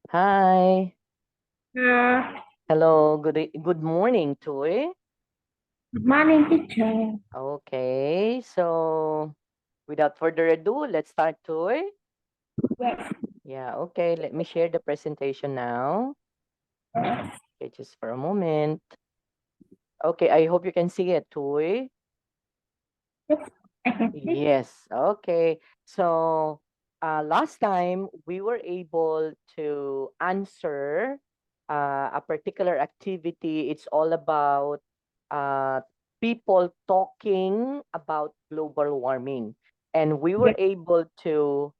Hi. Uh, Hello. Good morning, Toy. Good morning, teacher. Okay. So, without further ado, let's start, Toy. Yes, Yeah. Okay. Let me share the presentation now. yes, Okay, just for a moment. Okay. I hope you can see it, Toy. yes, I can see. Yes. Okay. So, last time we were able to answer a particular activity. It's all about uh, people talking about global warming. And we were Yes, able to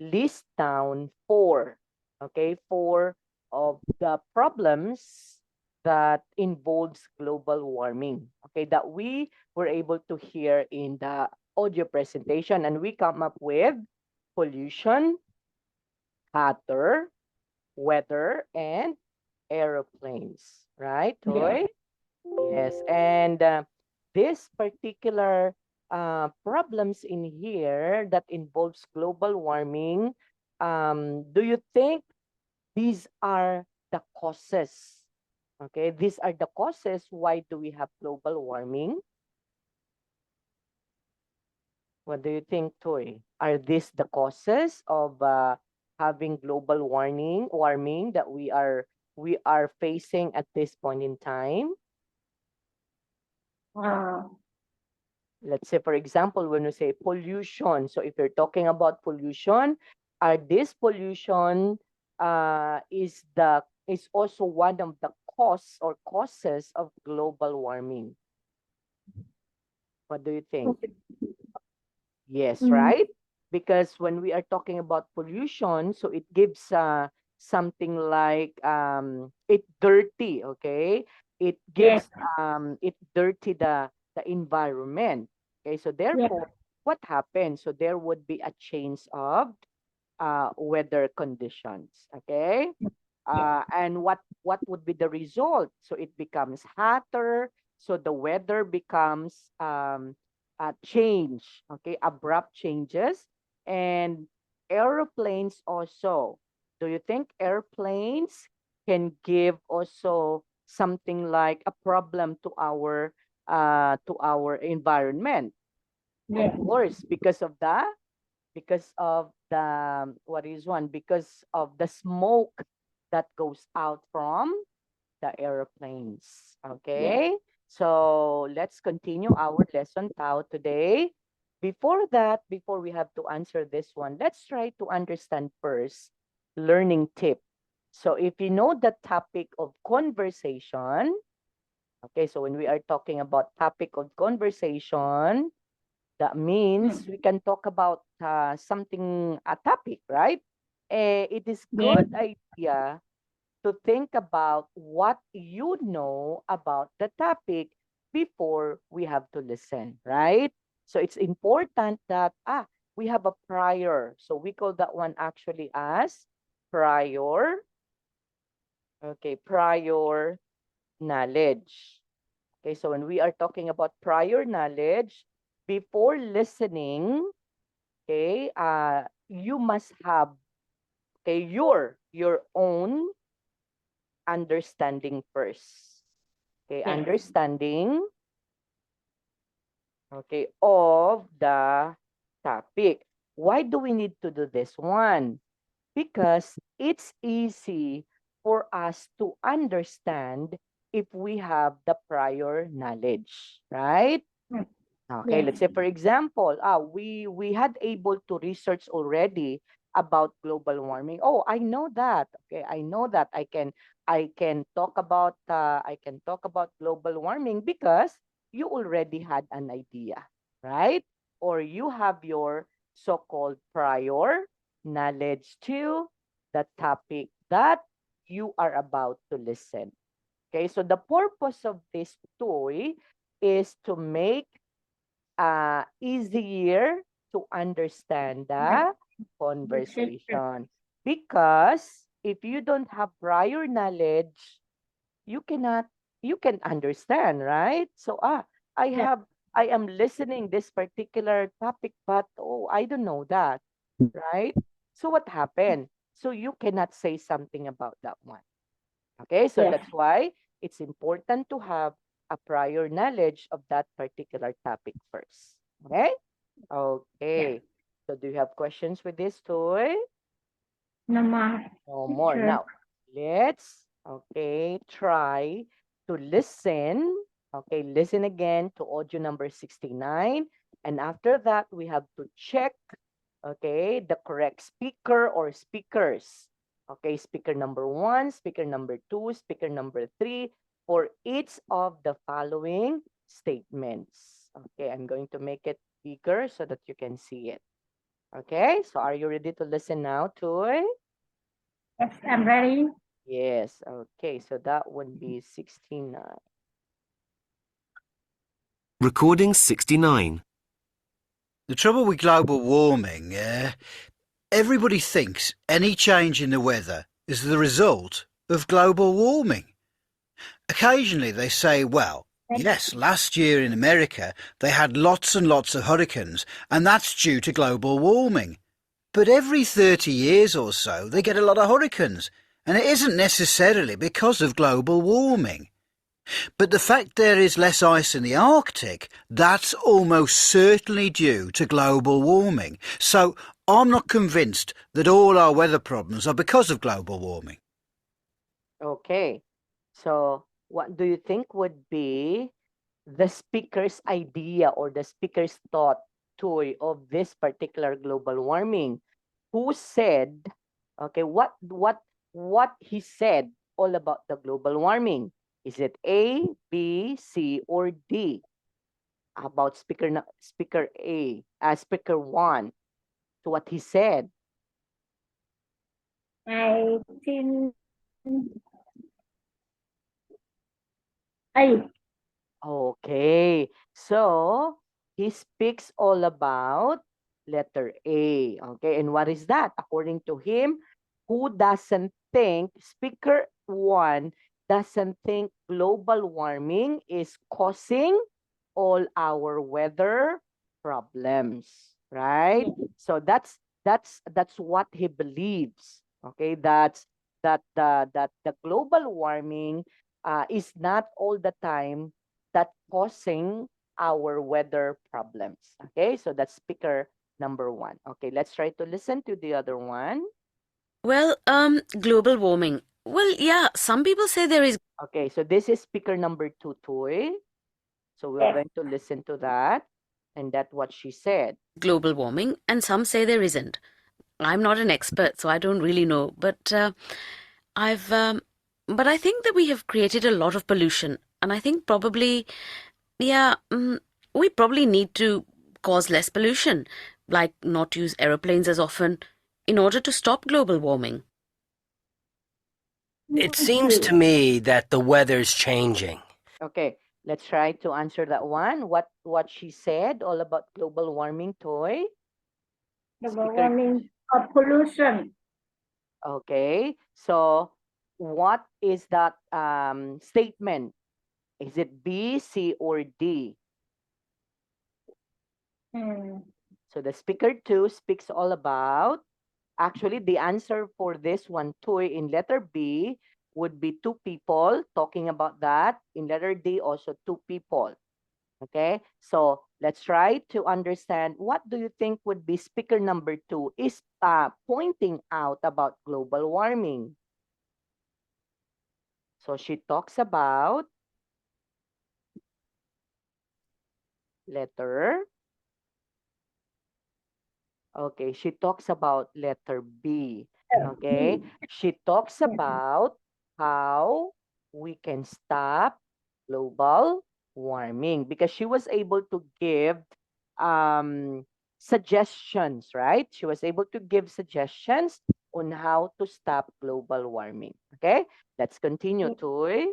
list down four, okay, four of the problems that involves global warming, okay, that we were able to hear in the audio presentation. And we come up with pollution, water, weather, and aeroplanes, right, yes, Toy? Yes, and this particular problems in here that involves global warming, do you think these are the causes? Okay, these are the causes. Why do we have global warming? What do you think, Toy? Are these the causes of having global warming that we are facing at this point in time? uh, Let's say, for example, when we say pollution, so if you're talking about pollution, are this pollution is also one of the cause or causes of global warming? What do you think? Yes, mm, right? Because when we are talking about pollution, so it gives something like it dirty, okay? It yes, gives it dirty the environment. Okay, so yes, therefore, what happens? So there would be a change of weather conditions. Okay, yes, and what would be the result? So it becomes hotter. So the weather becomes change. Okay, abrupt changes, and aeroplanes also. Do you think airplanes can give also something like a problem to our environment? Of yes, course, because of the what is one because of the smoke that goes out from the airplanes. yes, Okay, so let's continue our lesson Tao today. Before that, before we have to answer this one, let's try to understand first learning tip. So if you know the topic of conversation, okay, so when we are talking about topic of conversation, that means mm, we can talk about something, a topic, right? It is yes, good idea to think about what you know about the topic before we have to listen, right? So it's important that we have a prior. So we call that one actually as prior, okay, prior knowledge. Okay, so when we are talking about prior knowledge, before listening, okay, you must have, okay, your own understanding first. Okay, yes, understanding, okay, of the topic. Why do we need to do this one? Because it's easy for us to understand if we have the prior knowledge, right? mm, Okay, yes, let's say for example, we had able to research already about global warming. Oh, I know that. Okay, I know that I can talk about global warming because you already had an idea, right? Or you have your so-called prior knowledge to the topic that you are about to listen. Okay, so the purpose of this toy is to make easier to understand yes, the yes, yes, conversation. Because if you don't have prior knowledge, you cannot you can understand, right? So yes, I am listening this particular topic, but oh, I don't know that, right? So what happened? so you cannot say something about that one. Okay, so Yes. that's why it's important to have a prior knowledge of that particular topic first. Okay? Okay. So do you have questions with this toy? No more. No more. Teacher. Now, let's, try to listen. Okay, listen again to audio number 69. And after that, we have to check, the correct speaker or speakers. Okay, speaker number 1, speaker number 2, speaker number 3 for each of the following statements. Okay, I'm going to make it bigger so that you can see it. Okay, so are you ready to listen now, Toy? Yes, I'm ready. Yes, okay, so that would be 69. Recording 69. The trouble with global warming, everybody thinks any change in the weather is the result of global warming. Occasionally they say, well, yes, last year in America they had lots and lots of hurricanes, and that's due to global warming. But every 30 years or so they get a lot of hurricanes, and it isn't necessarily because of global warming. But the fact there is less ice in the Arctic, that's almost certainly due to global warming. So I'm not convinced that all our weather problems are because of global warming. Okay, so what do you think would be the speaker's idea or the speaker's thought, Toy, of this particular global warming? Who said, what he said all about the global warming? Is it A, B, C, or D? How about speaker A, speaker 1, to what he said? I think I Okay, so he speaks all about letter A. Okay, and what is that? According to him, who doesn't think, speaker 1 doesn't think global warming is causing all our weather problems, right? So that's what he believes. Okay, that the global warming is not all the time that causing our weather problems. Okay, so that's speaker number 1. Okay, let's try to listen to the other one. Well, global warming. Well, yeah, some people say there is Okay, so this is speaker number 2, Toy. So we're Yes. going to listen to that, and that's what she said. global warming, and some say there isn't. I'm not an expert, so I don't really know. But but I think that we have created a lot of pollution, and I think probably, yeah, we probably need to cause less pollution, like not use aeroplanes as often, in order to stop global warming. It seems to me that the weather's changing. Okay, let's try to answer that one. What she said all about global warming, Toy? global Speaker- warming of pollution. Okay, so what is that statement? Is it B, C, or D? So the speaker 2 speaks all about, actually the answer for this one, Toy, in letter B would be 2 people talking about that. In letter D, also 2 people. Okay, so let's try to understand what do you think would be speaker number 2 is pointing out about global warming. So she talks about letter. Okay, she talks about letter B. Okay, she talks about how we can stop global warming because she was able to give suggestions, right? She was able to give suggestions on how to stop global warming. Okay, let's continue, Toy.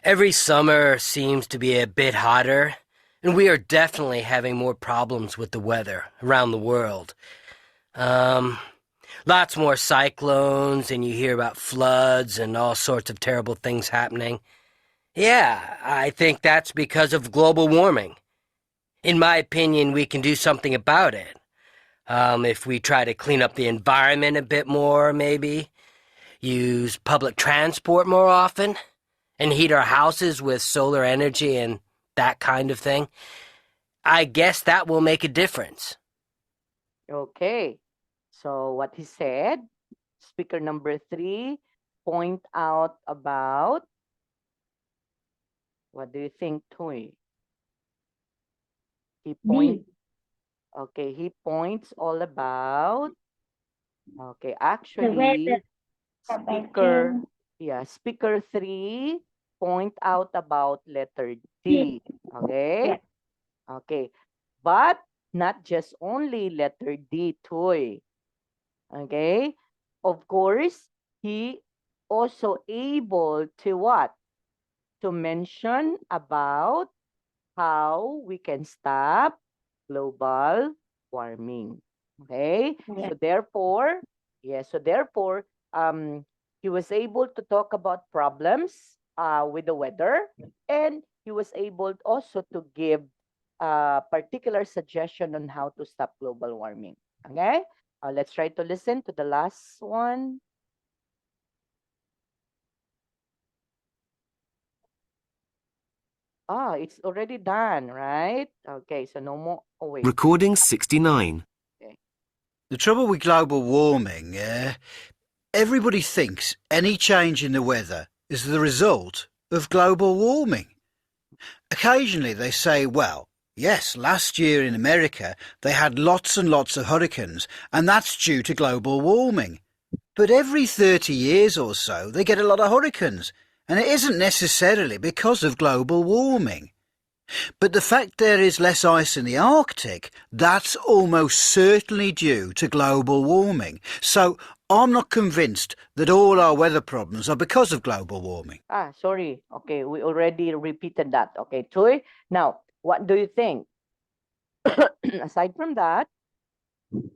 Every summer seems to be a bit hotter, and we are definitely having more problems with the weather around the world. Lots more cyclones, and you hear about floods and all sorts of terrible things happening. Yeah, I think that's because of global warming. In my opinion, we can do something about it. If we try to clean up the environment a bit more, maybe. Use public transport more often. And heat our houses with solar energy and that kind of thing. I guess that will make a difference. Okay. So what he said, speaker number 3, point out about, what do you think, Toy? He D. Okay, he points all about. Okay, The actually, weather. speaker, speaker 3 point out about letter D. Okay? Yeah. Okay. But not just only letter D, Toy. Okay? Of course, he also able to what? To mention about how we can stop global warming. Okay? Yeah. So therefore, he was able to talk about problems with the weather, and he was able also to give a particular suggestion on how to stop global warming. Okay? Let's try to listen to the last one. It's already done, right? Okay, so no more. Oh, wait. Recording 69. The trouble with global warming, everybody thinks any change in the weather is the result of global warming. Occasionally they say, well, yes, last year in America they had lots and lots of hurricanes, and that's due to global warming. But every 30 years or so they get a lot of hurricanes, and it isn't necessarily because of global warming. But the fact there is less ice in the Arctic, that's almost certainly due to global warming. So I'm not convinced that all our weather problems are because of global warming. Sorry. Okay, we already repeated that. Okay, Troy. Now, what do you think? Aside from that,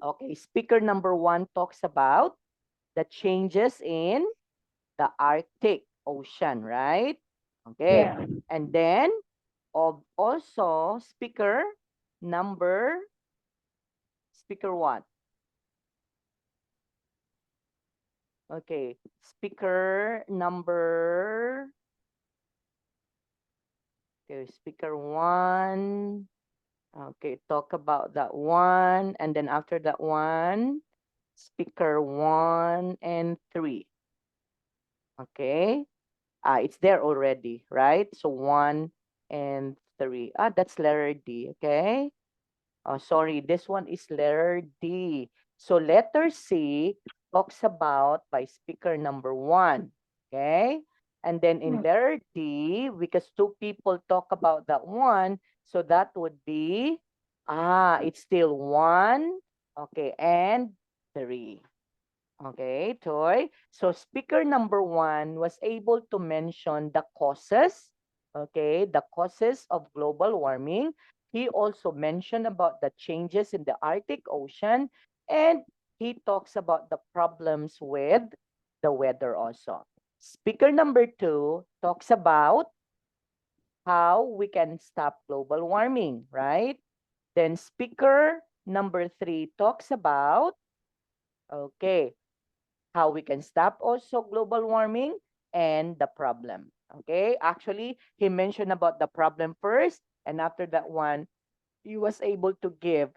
okay, speaker number 1 talks about the changes in the Arctic Ocean, right? Okay, Yeah. and then also speaker 1. Okay, speaker 1. Okay, talk about that one, and then after that one, speaker 1 and 3. Okay, it's there already, right? So 1 and 3. That's letter D. Okay. Sorry, this one is letter D. So letter C talks about by speaker number 1. Okay. And then in letter D, because 2 people talk about that one, so that would be, it's still 1, okay, and 3. Okay, Toy. So speaker number 1 was able to mention the causes, okay, the causes of global warming. He also mentioned about the changes in the Arctic Ocean, and he talks about the problems with the weather also. Speaker number 2 talks about how we can stop global warming, right? Then speaker number 3 talks about, okay, how we can stop also global warming and the problem. Okay, actually, he mentioned about the problem first, and after that one, he was able to give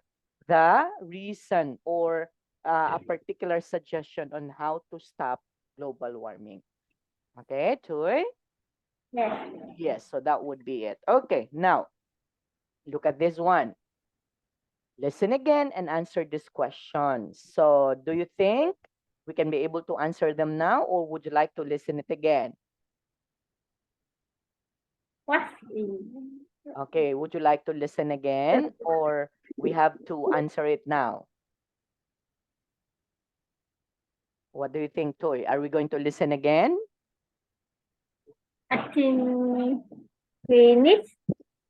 the reason or a particular suggestion on how to stop global warming. Okay, Tuy? Yes. Yes, so that would be it. Okay, now, look at this one. Listen again and answer this question. So, do you think we can be able to answer them now, or would you like to listen it again? What's in? Okay, would you like to listen again, or we have to answer it now? What do you think, Toy? Are we going to listen again? I think we need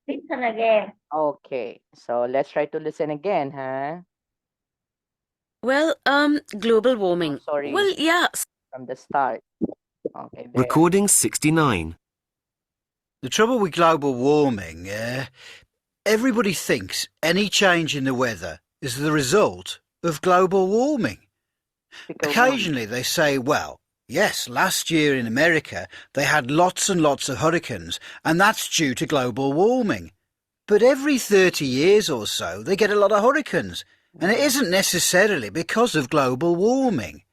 listen again. Okay, so let's try to listen again, huh? Well, global warming. Sorry. Well, yeah. From the start. Okay, there. Recording 69. The trouble with global warming, everybody thinks any change in the weather is the result of global warming. Speaker one. Occasionally they say, well, yes, last year in America they had lots and lots of hurricanes, and that's due to global warming. But every 30 years or so they get a lot of hurricanes, and it isn't necessarily because of global warming.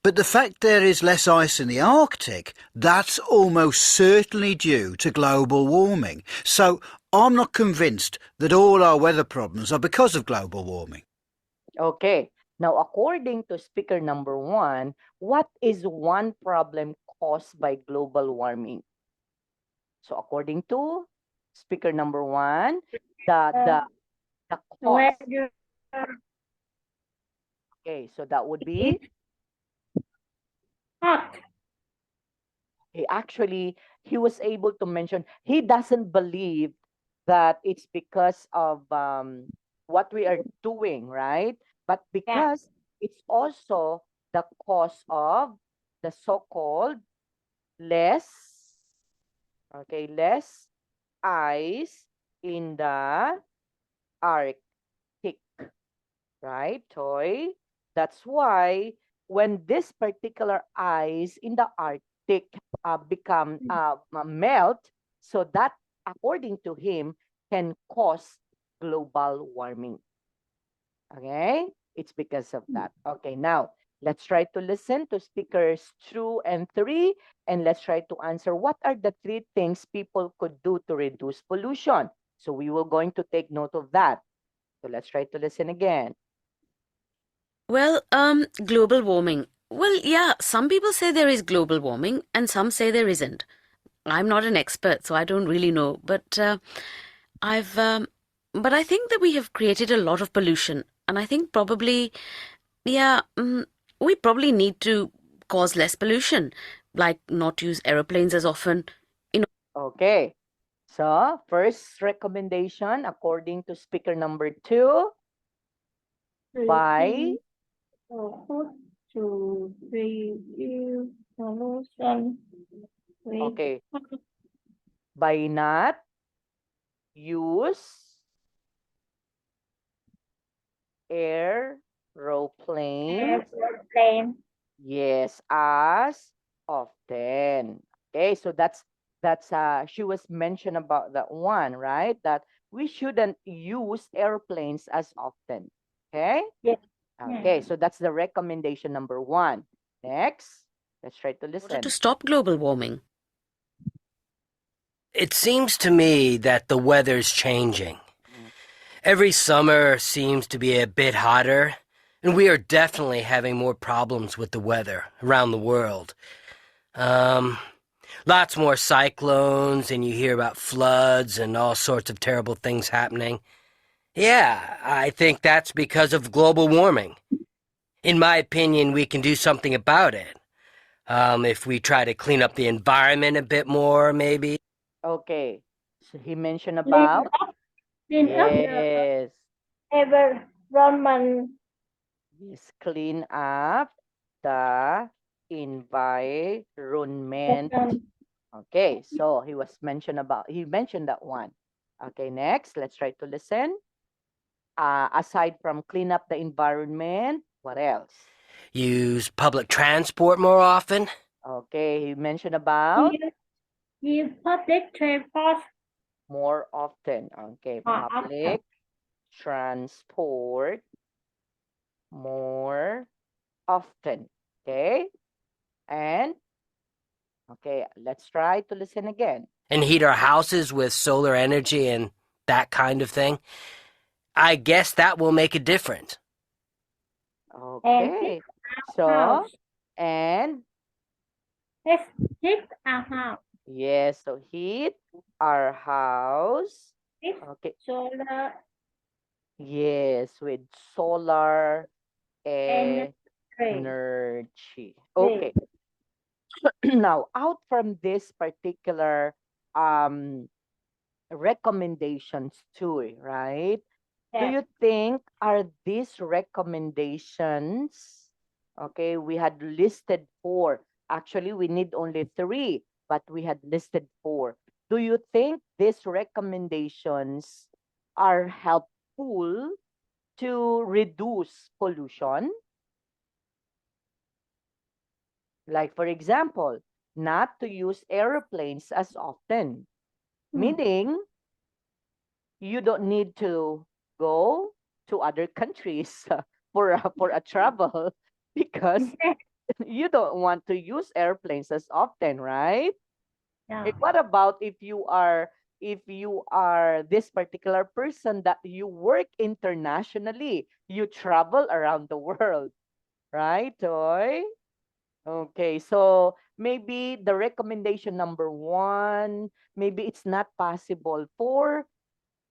But the fact there is less ice in the Arctic, that's almost certainly due to global warming. So I'm not convinced that all our weather problems are because of global warming. Okay. Now, according to speaker number one, what is one problem caused by global warming? So, according to speaker number one, the cause. Weather. Okay, so that would be Hot. he was able to mention he doesn't believe that it's because of what we are doing, right? But because it's also the cause of the so-called less ice in the Arctic, right, Toy? That's why when this particular ice in the Arctic melt, so that according to him can cause global warming. Okay, it's because of that. Okay, now let's try to listen to speakers 2 and 3, and let's try to answer what are the 3 things people could do to reduce pollution. So we will going to take note of that. So let's try to listen again. Well, global warming. Well, yeah, some people say there is global warming and some say there isn't. I'm not an expert, so I don't really know, but I think that we have created a lot of pollution, and I think probably, yeah, we probably need to cause less pollution, like not use aeroplanes as often. Okay. So, first recommendation according to speaker number 2, by to reduce pollution. okay, by not use aeroplanes, Airplane. yes, as often. Okay, so that's she was mentioned about that one, right? That we shouldn't use airplanes as often. Okay? Yes. Okay, so that's the recommendation number 1. Next, let's try to In order listen. to stop global warming. It seems to me that the weather's changing. Every summer seems to be a bit hotter, and we are definitely having more problems with the weather around the world. Lots more cyclones, and you hear about floods and all sorts of terrible things happening. Yeah, I think that's because of global warming. In my opinion, we can do something about it. If we try to clean up the environment a bit more, maybe. Okay, so he mentioned about Clean up the yes, environment. yes, clean up the environment. Okay, so he mentioned that one. Okay, next, let's try to listen. Aside from clean up the environment, what else? Use public transport more often. Okay, he mentioned about Use public transport more often. Okay, more public transport more often. Okay, and okay, let's try to listen again. And heat our houses with solar energy and that kind of thing. I guess that will make a difference. Okay, so house. and Let's heat our house. yes, so heat our house. With Okay, solar yes, with solar energy. energy. Okay. Now, out from this particular recommendations too, right? Do Yes. you think are these recommendations, okay, we had listed 4. Actually, we need only 3, but we had listed 4. Do you think these recommendations are helpful to reduce pollution? Like, for example, not to use airplanes as often, meaning you don't need to go to other countries for a travel because you don't want to use airplanes as often, right? Yeah. What about if you are this particular person that you work internationally, you travel around the world, right, Toy? Okay, so maybe the recommendation number one, maybe it's not possible for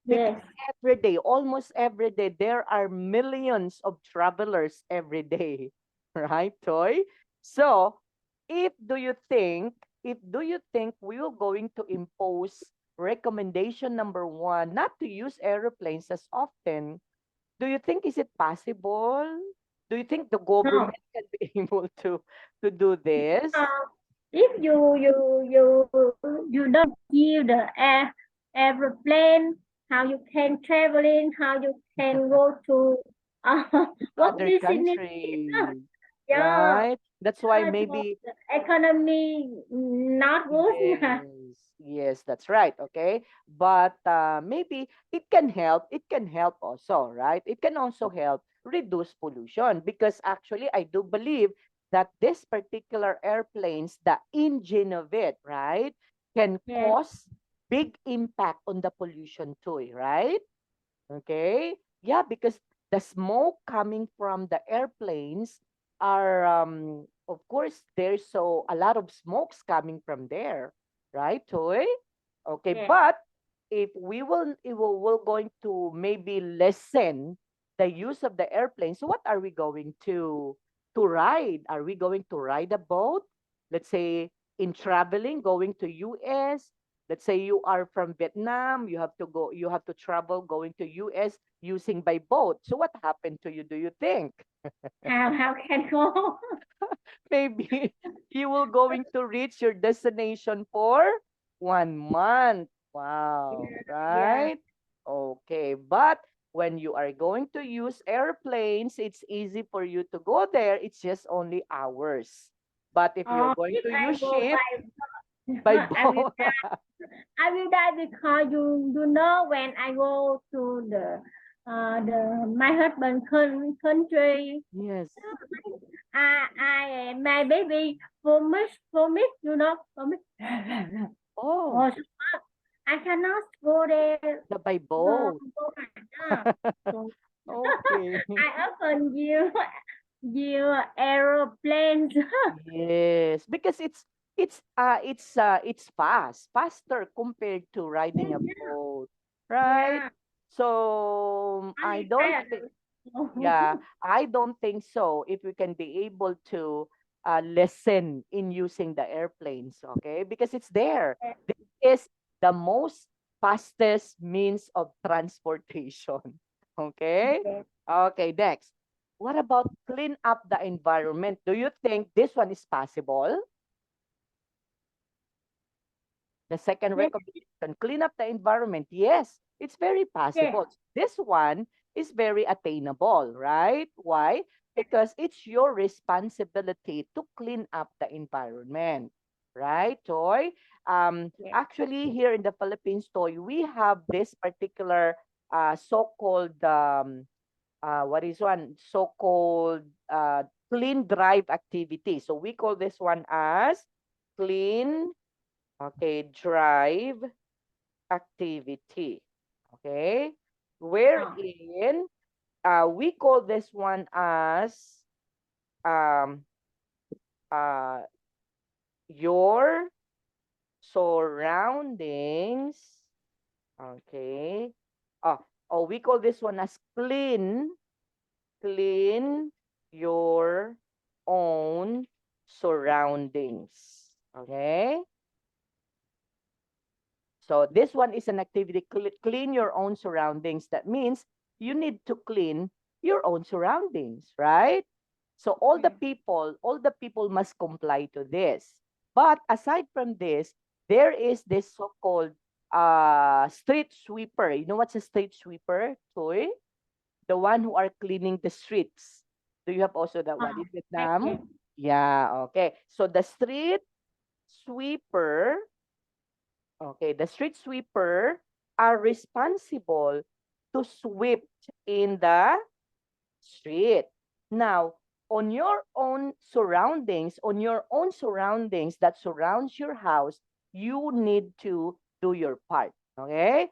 because Yes. every day, almost every day, there are millions of travelers every day, right, Toy? So, if do you think we are going to impose recommendation number one, not to use airplanes as often, do you think is it possible? Do you think the No. government can be able to do this? If you don't give the airplane, how you can traveling, how you can go to what Other business? countries, Yeah, right? That's why so maybe the economy not good. Yeah. yes, yes, that's right. Okay, but maybe it can help. It can help also, right? It can also help reduce pollution because actually, I do believe that this particular airplanes, the engine of it, right, can Yes. cause big impact on the pollution too, right? Okay. Yeah, because the smoke coming from the airplanes are of course there's so a lot of smokes coming from there, right, Toy? Okay, Yes. but if we're going to maybe lessen the use of the airplanes, what are we going to ride? Are we going to ride a boat? Let's say in traveling, going to US. Let's say you are from Vietnam, you have to travel going to US using by boat. So what happened to you, do you think? How can go? Maybe you will going to reach your destination for 1 month. Wow, Yeah. right? Okay, but when you are going to use airplanes, it's easy for you to go there. It's just only hours. But if you're going If to I use go ship by by, boat, I will die because you know when I go to the my husband country, yes. my baby vomit, you know, vomit. Oh, Oh, so I cannot go there. the by No, boat. go back. So Okay. I often you aeroplanes. Yes, because it's faster compared to riding a boat, right? Yeah, So I don't I think, understand. yeah, I don't think so. If we can be able to lessen in using the airplanes, okay? Because it's there. This is the most fastest means of transportation. Okay? Yes. Okay, next. What about clean up the environment? Do you think this one is possible? The second Yes, recommendation, clean up the environment. Yes, it's very yes, possible. This one is very attainable, right? Why? Because it's your responsibility to clean up the environment, right, Toy? yes. Actually, here in the Philippines, Toy, we have this particular so-called what is one so-called clean drive activity. So we call this one as clean, okay, drive activity. Okay, Oh, wherein we call this one as um, uh, your surroundings. Okay. Oh, we call this one as clean your own surroundings. Okay? So this one is an activity, clean your own surroundings. That means you need to clean your own surroundings, right? So all the people must comply to this. But aside from this, there is this so-called street sweeper. You know what's a street sweeper, Toy? the one who are cleaning the streets. Do you have also that one in Vietnam? Yeah, okay. So the street sweeper, okay, the street sweeper are responsible to sweep in the street. Now, on your own surroundings, that surrounds your house, you need to do your part. Okay?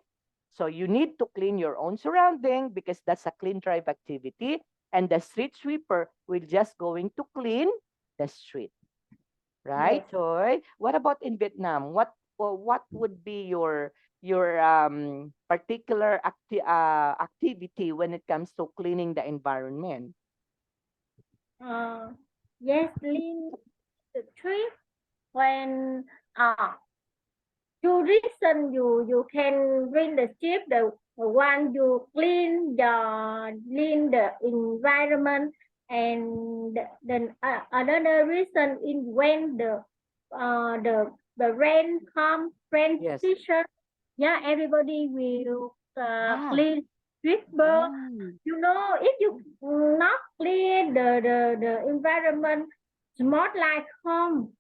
So you need to clean your own surrounding because that's a clean drive activity. And the street sweeper will just going to clean the street. Right, Yes. Toy? What about in Vietnam? What would be your particular activity when it comes to cleaning the environment? Yes, clean the tree when you reason you can bring the ship the one you clean the environment and then another reason in when the rain comes rain Yes. season, yeah, everybody will Ah, clean street, but mm, you know if you not clean the environment, it's more like home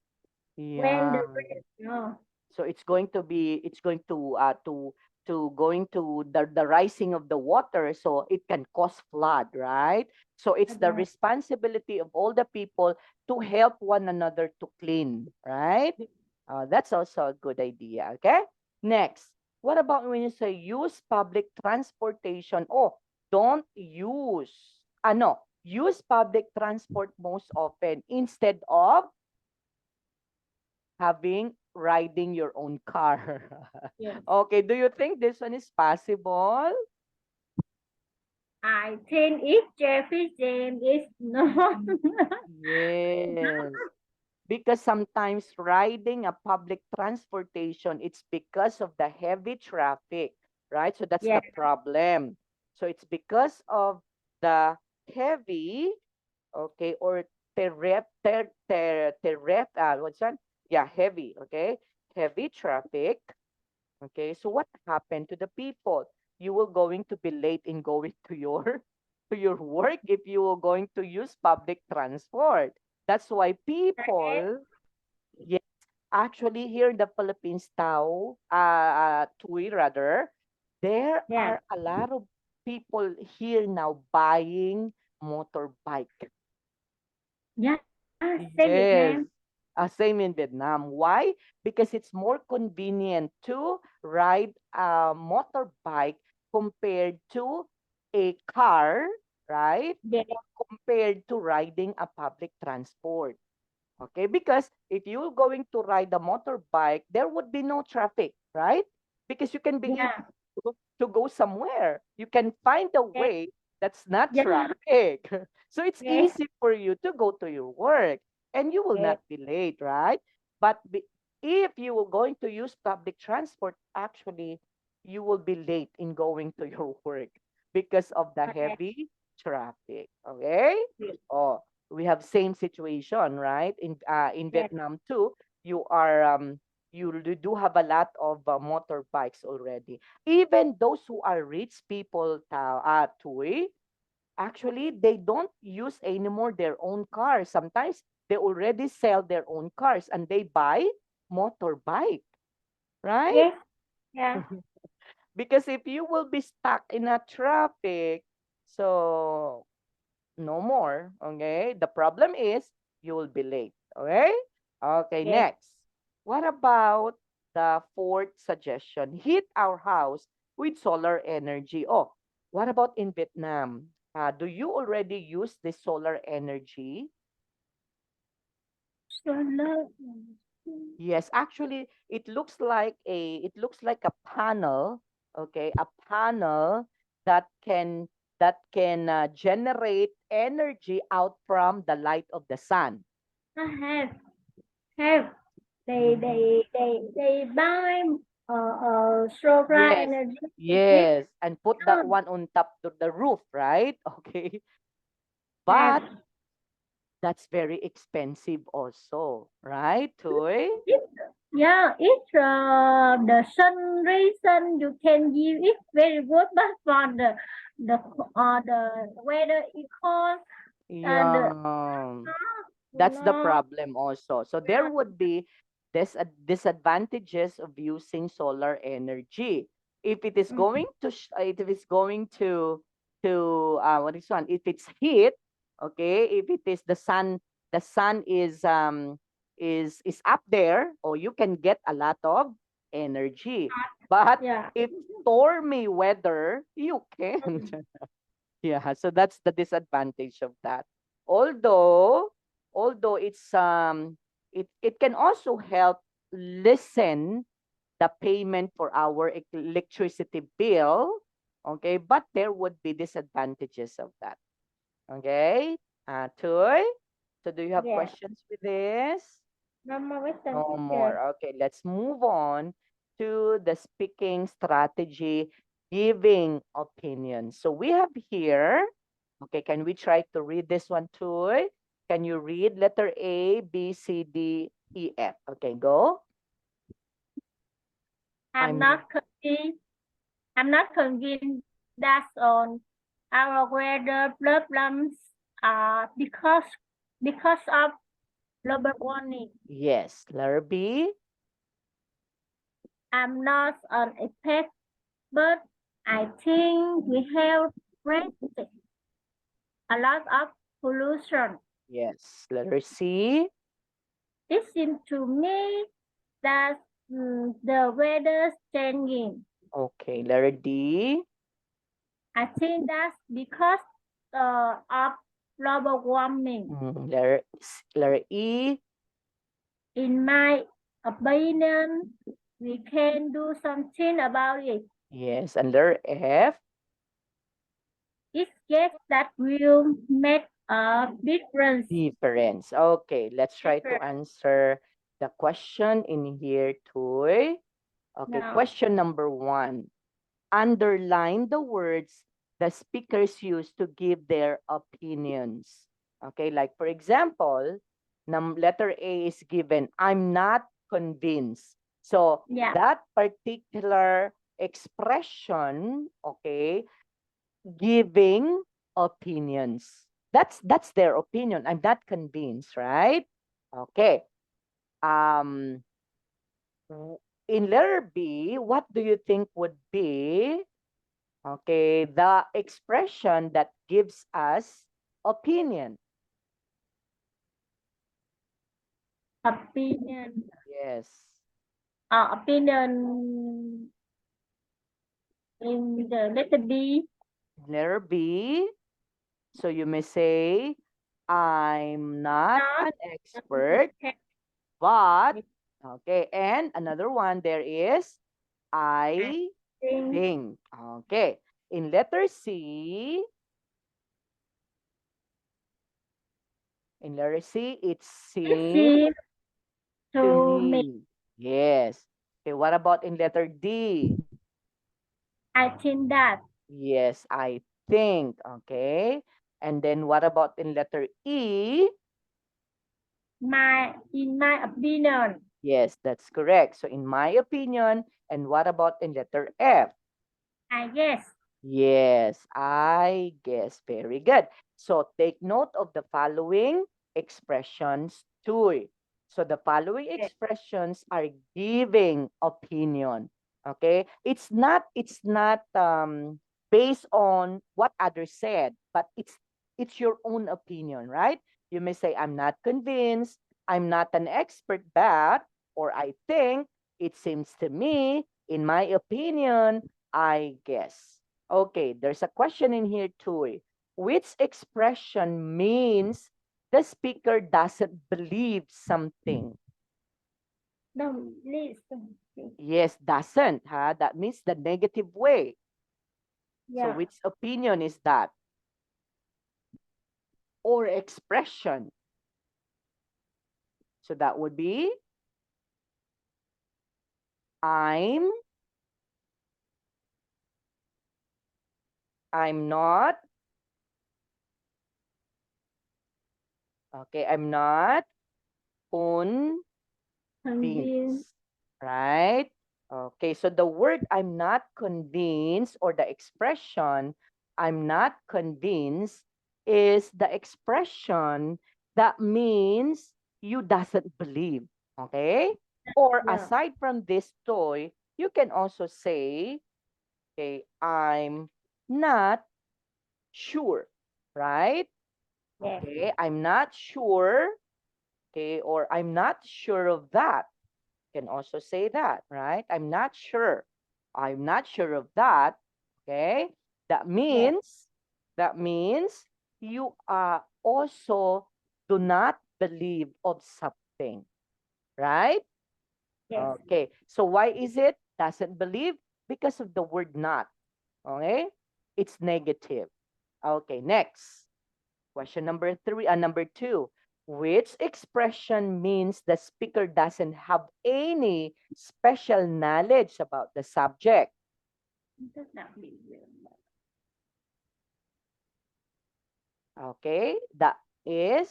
when yeah. the rain, So it's going to the rising of the water, so it can cause flood, right? So it's the yeah. responsibility of all the people to help one another to clean, right? That's also a good idea. Okay. Next, what about when you say use public transportation? Oh, don't use. No, use public transport most often instead of riding your own car. Yes. Okay, do you think this one is possible? I think if Jeffrey James is not. Yes. Because sometimes riding a public transportation, it's because of the heavy traffic, right? So that's the Yes. problem. So it's because of the heavy, okay, or what's that? Yeah, heavy, okay? Heavy traffic. Okay, so what happened to the people? You will going to be late in going to your to your work if you are going to use public transport. That's why people, yes, actually here in the Philippines, Tui rather, there Yes. are a lot of people here now buying motorbike. Yeah. Same Yes. Vietnam. Same in Vietnam. Why? Because it's more convenient to ride a motorbike compared to a car, right? Yes. Or compared to riding a public transport. Okay, because if you're going to ride a motorbike, there would be no traffic, right? Because you can be able Yeah. to go somewhere. You can find a Yes. way that's not Yeah. traffic. So it's Yes. easy for you to go to your work and you will Yes. not be late, right? But if you were going to use public transport, actually, you will be late in going to your work because of the Correct. heavy traffic. Okay? Yes. Oh, we have same situation, right? In Yes. Vietnam too, you are do have a lot of motorbikes already. Even those who are rich people, Tui, actually they don't use anymore their own cars. Sometimes they already sell their own cars and they buy motorbike, right? Yes. Yeah. Because if you will be stuck in a traffic, so no more. Okay. The problem is you will be late. Okay. Okay. Yes. Next. What about the fourth suggestion? Heat our house with solar energy. Oh, what about in Vietnam? Do you already use the solar energy? Solar. Yes, actually, it looks like a panel, okay, a panel that generate energy out from the light of the sun. I have. They buy solar Yes, energy. yes, and put that Have. one on top of the roof, right? Okay, but that's very expensive also, right, Toy? If, yeah, if the sun reason you can give it very good, but for the weather is cold. Yeah. You That's the know, problem also. So there would be disadvantages of using solar energy. If it is mm, going to, if it's going what is one? If it's heat, okay. If it is the sun is up there, or you can get a lot of energy. But yeah. if stormy weather, you can't. Yeah, so that's the disadvantage of that. Although, although it can also help lessen the payment for our electricity bill, okay? But there would be disadvantages of that. Okay? Toy, so do you have Yeah. questions with this? No more question, No teacher. more. Okay, let's move on to the speaking strategy, giving opinions. So we have here, okay, can we try to read this one too? Can you read letter A, B, C, D, E, F? Okay, go. I'm I'm not convinced. I'm not convinced that on our weather problems because of global warming. yes, letter B. I'm not an expert, but I think we have raised a lot of pollution. Yes, letter C. It seems to me that the weather's changing. Okay, letter D. I think that's because of global warming. Letter E. In my opinion, we can do something about it. Yes, and letter F. It's just that will make a difference. Difference. Okay, let's try to Difference. answer the question in here too. Okay, Now, question number 1. Underline the words the speakers use to give their opinions. Okay, like for example, letter A is given, I'm not convinced. So yeah, that particular expression, okay, giving opinions. That's their opinion. I'm not convinced, right? Okay. Um, in letter B, what do you think would be, okay, the expression that gives us opinion? opinion. Yes. Opinion in the letter B. Letter B. So you may say, I'm not Not an expert, but, okay, and another one there is, I think think. Okay. In letter C, it it seems seems to to me. me. Yes. Okay, what about in letter D? I think that Yes, I think. Okay. And then what about in letter E? in my opinion. Yes, that's correct. So in my opinion, and what about in letter F? I guess. Yes, I guess. Very good. So take note of the following expressions too. So the following Yes. expressions are giving opinion. Okay? It's not based on what others said, but it's your own opinion, right? You may say, I'm not convinced, I'm not an expert, but, or I think, it seems to me, in my opinion, I guess. Okay, there's a question in here too. Which expression means the speaker doesn't believe something? No, list. Yes, doesn't, huh? That means the negative way. So Yeah. which opinion is that? Or expression? So that would be, I'm not. Okay, I'm not convinced. Convince. Right? Okay, so the word I'm not convinced, or the expression I'm not convinced is the expression that means you doesn't believe. Okay? Or Yeah. aside from this toy, you can also say, okay, I'm not sure, right? Yes. Okay, I'm not sure, okay, or I'm not sure of that. You can also say that, right? I'm not sure. I'm not sure of that. Okay, that means you also do not believe of something, right? Yes. Okay, so why is it doesn't believe? Because of the word not. Okay, it's negative. Okay, next. Question number two. Which expression means the speaker doesn't have any special knowledge about the subject? Does not believe. Okay, that is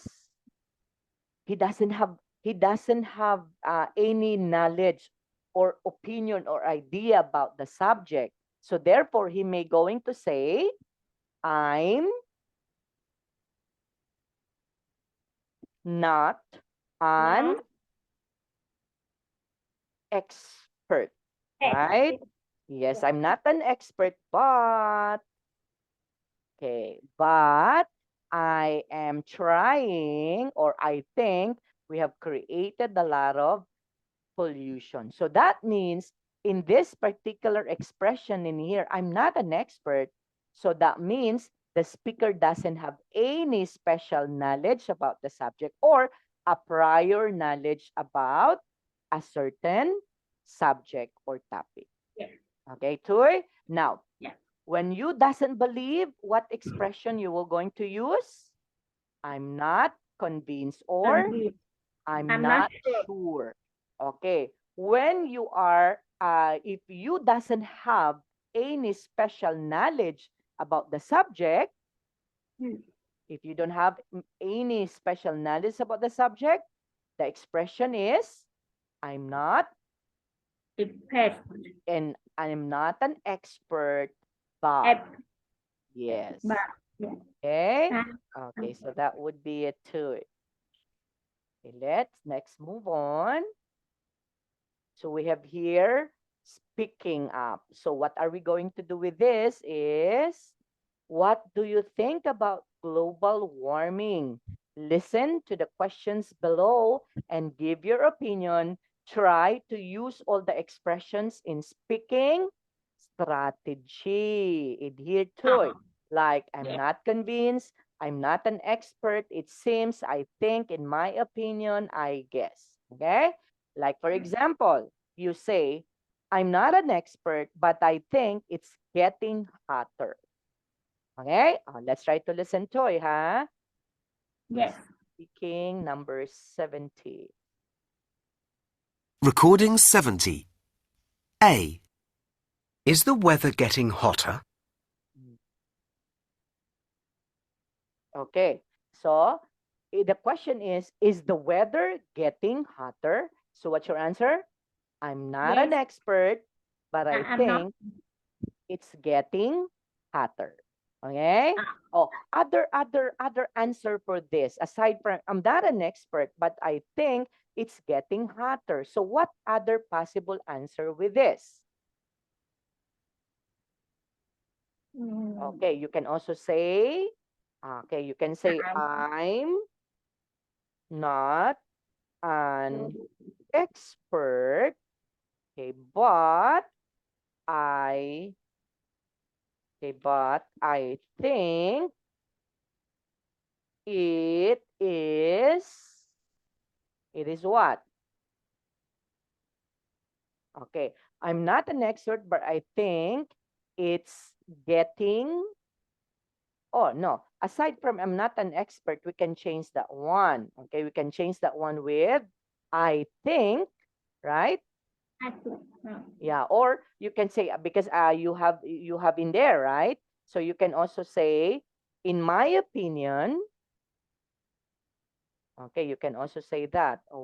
he doesn't have any knowledge or opinion or idea about the subject. So therefore, he may going to say, I'm not an Not expert, right? expert. Yes, Yeah. I'm not an expert, but but I am trying, or I think we have created a lot of pollution. So that means in this particular expression in here, I'm not an expert. So that means the speaker doesn't have any special knowledge about the subject or a prior knowledge about a certain subject or topic. Yes. Okay, Toy? Now, Yeah. when you doesn't believe, what expression you will going to use? I'm not convinced or Convinced. I'm I'm not not sure. sure. Okay. When you are, if you doesn't have any special knowledge about the subject, Hmm. if you don't have any special knowledge about the subject, the expression is, I'm not, Expert. and I'm not an expert, but Ex- yes. But yeah. Okay. I'm Okay, so that would be it too. Okay, let's next move on. So we have here speaking up. So what are we going to do with this is, what do you think about global warming? Listen to the questions below and give your opinion. Try to use all the expressions in speaking strategy. Adhere to it. Like, I'm Yeah. not convinced. I'm not an expert. It seems, I think, in my opinion, I guess. Okay? Like, for example, you say, I'm not an expert, but I think it's getting hotter. Okay? Let's try to listen to it, huh? Yes. Speaking number 70. Recording 70. A. Is the weather getting hotter? Okay. So, the question is the weather getting hotter? So what's your answer? I'm not an Yes. expert, but I I'm not. think it's getting hotter. Okay? Ah. Oh, other answer for this, aside from I'm not an expert, but I think it's getting hotter. So what other possible answer with this? Okay, you can also say, okay, you can say I'm not an expert, okay, but I I think it is what? Okay, I'm not an expert, but I think it's getting, oh no, aside from I'm not an expert, we can change that one. Okay, we can change that one with I think, right? I think. Yeah, or you can say, because you have in there, right? So you can also say, in my opinion. Okay, you can also say that. Or